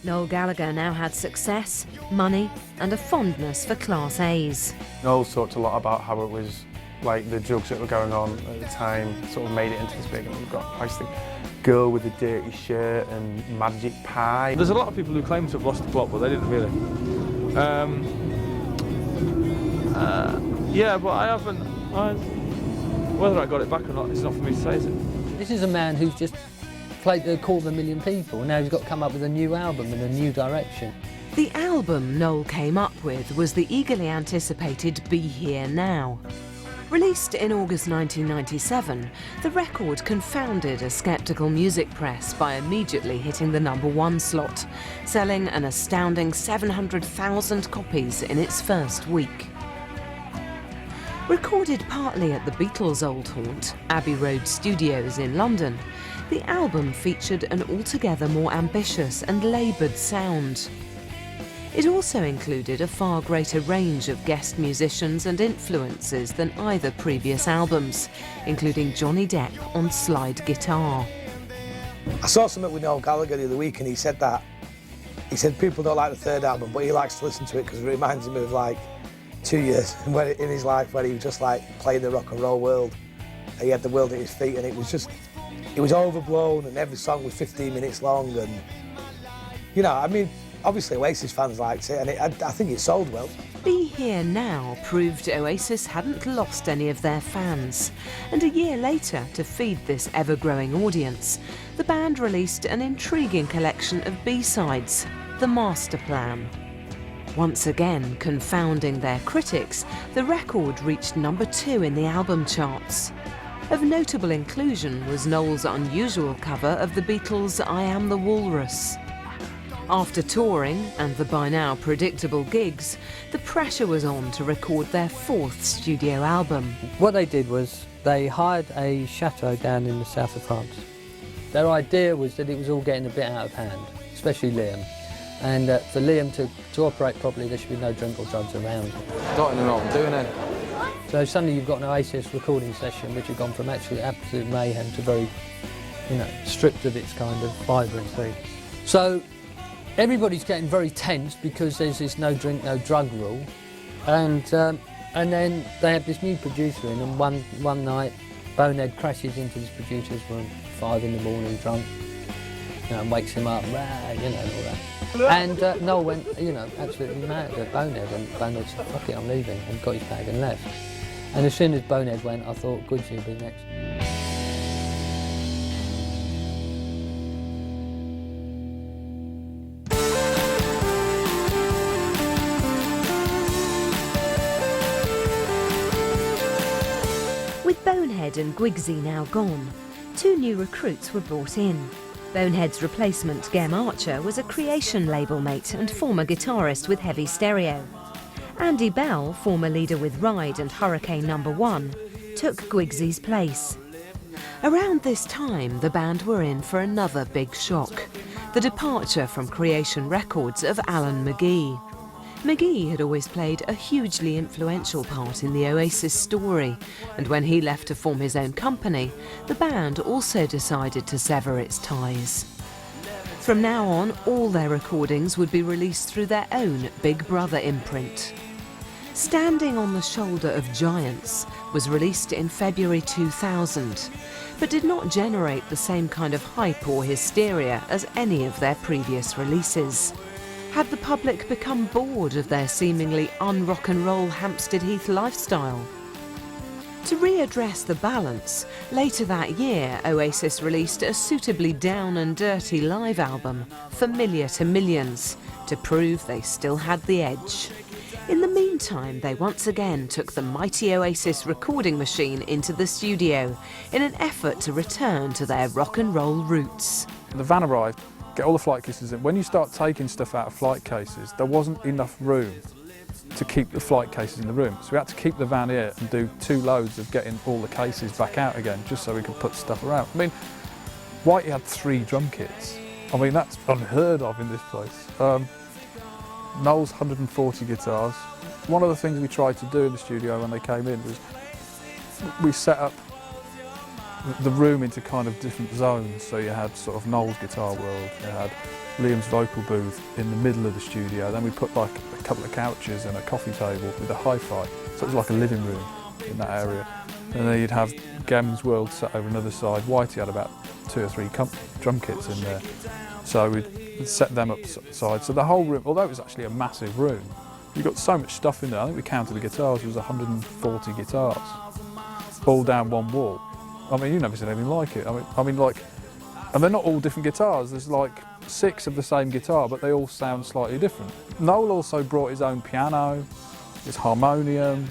Noel Gallagher now had success, money and a fondness for Class A's. Noel talked a lot about how it was like the drugs that were going on at the time sort of made it into this big, and we've got I think Girl with the Dirty Shirt and Magic Pie. There's a lot of people who claim to have lost the plot, but they didn't really. Yeah, but I haven't. Whether I got it back or not, it's not for me to say, is it? This is a man who's just played the Call of a Million People. Now he's got to come up with a new album and a new direction. The album Noel came up with was the eagerly anticipated Be Here Now. Released in August 1997, the record confounded a sceptical music press by immediately hitting the #1 slot, selling an astounding 700,000 copies in its first week. Recorded partly at the Beatles' old haunt, Abbey Road Studios in London, the album featured an altogether more ambitious and laboured sound. It also included a far greater range of guest musicians and influences than either previous albums, including Johnny Depp on slide guitar. I saw something with Noel Gallagher the other week and he said people don't like the third album, but he likes to listen to it because it reminds him of like 2 years in his life where he was just like playing the rock and roll world. He had the world at his feet and it was overblown and every song was 15 minutes long and, you know, I mean, obviously Oasis fans liked it and I think it sold well. Be Here Now proved Oasis hadn't lost any of their fans, and a year later, to feed this ever-growing audience, the band released an intriguing collection of B-sides, The Master Plan. Once again confounding their critics, the record reached #2 in the album charts. Of notable inclusion was Noel's unusual cover of the Beatles' I Am the Walrus. After touring and the by now predictable gigs, the pressure was on to record their 4th studio album. What they did was they hired a chateau down in the south of France. Their idea was that it was all getting a bit out of hand, especially Liam. And for Liam to operate properly, there should be no drink or drugs around. Don't know what I'm doing then. So suddenly you've got an Oasis recording session which had gone from actually absolute mayhem to very, you know, stripped of its kind of vibrancy. So everybody's getting very tense because there's this no drink, no drug rule. And then they have this new producer in, and one night Bonehead crashes into this producer's room, 5 in the morning, drunk, you know, and wakes him up, rah, you know, and all that. And Noel went, you know, absolutely mad at Bonehead, and Bonehead said, fuck it, I'm leaving, and got his bag and left. And as soon as Bonehead went, I thought, Goodsy will be next. With Bonehead and Gwigsy now gone, 2 new recruits were brought in. Bonehead's replacement, Gem Archer, was a Creation label mate and former guitarist with Heavy Stereo. Andy Bell, former leader with Ride and Hurricane #1, took Gwigsy's place. Around this time, the band were in for another big shock: the departure from Creation Records of Alan McGee. McGee had always played a hugely influential part in the Oasis story, and when he left to form his own company, the band also decided to sever its ties. From now on, all their recordings would be released through their own Big Brother imprint. Standing on the Shoulder of Giants was released in February 2000, but did not generate the same kind of hype or hysteria as any of their previous releases. Had the public become bored of their seemingly un-rock-and-roll Hampstead Heath lifestyle? To readdress the balance, later that year Oasis released a suitably down and dirty live album, Familiar to Millions, to prove they still had the edge. In the meantime, they once again took the mighty Oasis recording machine into the studio in an effort to return to their rock and roll roots. The van arrived, get all the flight cases in. When you start taking stuff out of flight cases, there wasn't enough room to keep the flight cases in the room. So we had to keep the van here and do 2 loads of getting all the cases back out again, just so we could put stuff around. I mean, Whitey had 3 drum kits. I mean, that's unheard of in this place. Noel's 140 guitars. One of the things we tried to do in the studio when they came in was we set up the room into kind of different zones. So you had sort of Noel's guitar world, you had Liam's vocal booth in the middle of the studio. Then we put like a couple of couches and a coffee table with a hi-fi. So it was like a living room in that area. And then you'd have Gem's world set over another side. Whitey had about 2 or 3 drum kits in there. So we'd set them up side. So the whole room, although it was actually a massive room, you got so much stuff in there. I think we counted the guitars, there was 140 guitars, all down one wall. I mean, you've never seen anything like it. I mean, like, and they're not all different guitars. There's like 6 of the same guitar, but they all sound slightly different. Noel also brought his own piano, his harmonium,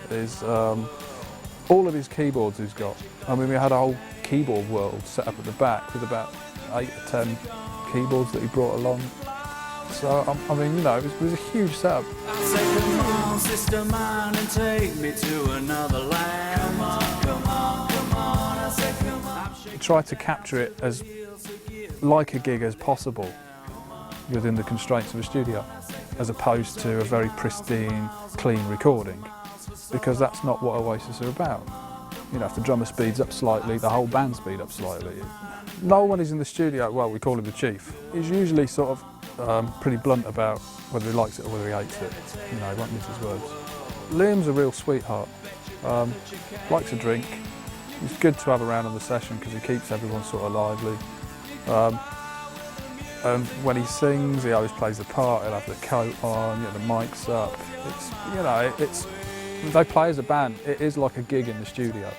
his, all of his keyboards he's got. I mean, we had a whole keyboard world set up at the back with about 8 or 10 keyboards that he brought along. So, I mean, you know, it was a huge setup. I said, come on, sister mine, and take me to another land. Come on, come on, come on. I said, come on. Try to capture it as like a gig as possible within the constraints of a studio, as opposed to a very pristine, clean recording, because that's not what Oasis are about. You know, if the drummer speeds up slightly, the whole band speed up slightly. Noel, when he's in the studio, well, we call him the chief. He's usually sort of pretty blunt about whether he likes it or whether he hates it. You know, he won't mince his words. Liam's a real sweetheart. Likes a drink. He's good to have around on the session because he keeps everyone sort of lively. And when he sings, he always plays the part. He'll have the coat on, you know, the mic's up. It's, you know, it's. They play as a band. It is like a gig in the studio.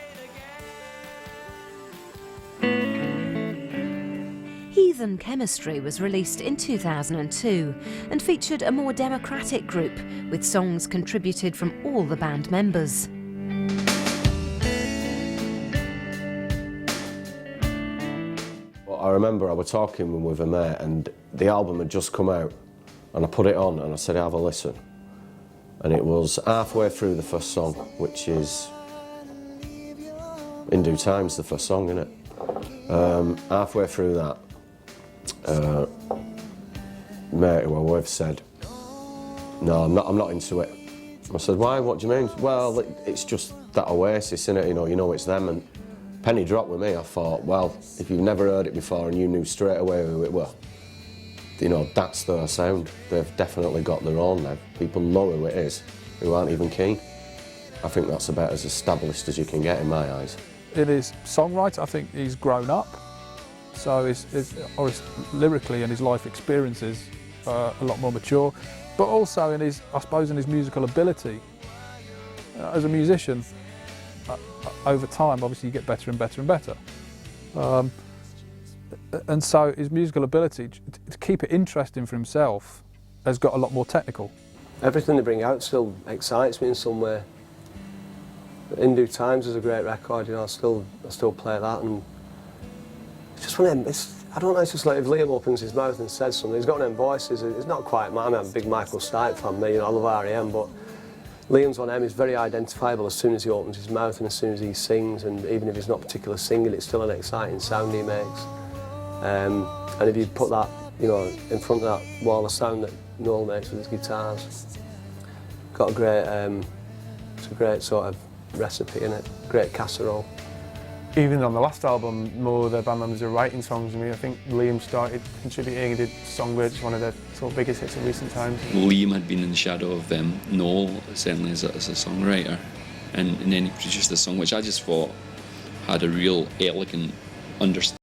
Heathen Chemistry was released in 2002 and featured a more democratic group with songs contributed from all the band members. Well, I remember I was talking with a mate and the album had just come out and I put it on and I said, have a listen. And it was halfway through the first song, which is In Due Time's the first song, isn't it? Halfway through that, mate who I with said, no, I'm not into it. I said, why, what do you mean? Well, it's just that Oasis, innit, you know it's them. And penny dropped with me. I thought, well, if you've never heard it before and you knew straight away who it were, you know, that's their sound. They've definitely got their own now. People know who it is, who aren't even keen. I think that's about as established as you can get in my eyes. In his songwriting, I think he's grown up. So his lyrically and his life experiences are a lot more mature. But also in his, I suppose, in his musical ability. As a musician, over time, obviously you get better and better and better. And so his musical ability to keep it interesting for himself has got a lot more technical. Everything they bring out still excites me in some way. In Due Times is a great record, you know, I still play that, and it's just one of them, I don't know, it's just like if Liam opens his mouth and says something, he's got them voices, it's not quite mine. I'm a big Michael Stipe fan, you know, I love R.E.M., but Liam's one of them is very identifiable as soon as he opens his mouth and as soon as he sings, and even if he's not particularly singing, it's still an exciting sound he makes. And if you put that, you know, in front of that wall of sound that Noel makes with his guitars, got a great, it's a great sort of recipe in it, great casserole. Even on the last album, more of the band members are writing songs than me. I think Liam started contributing, he did Songbirds, one of the sort of biggest hits of recent times. Liam had been in the shadow of Noel, certainly as a songwriter, and then he produced a song which I just thought had a real elegant understanding.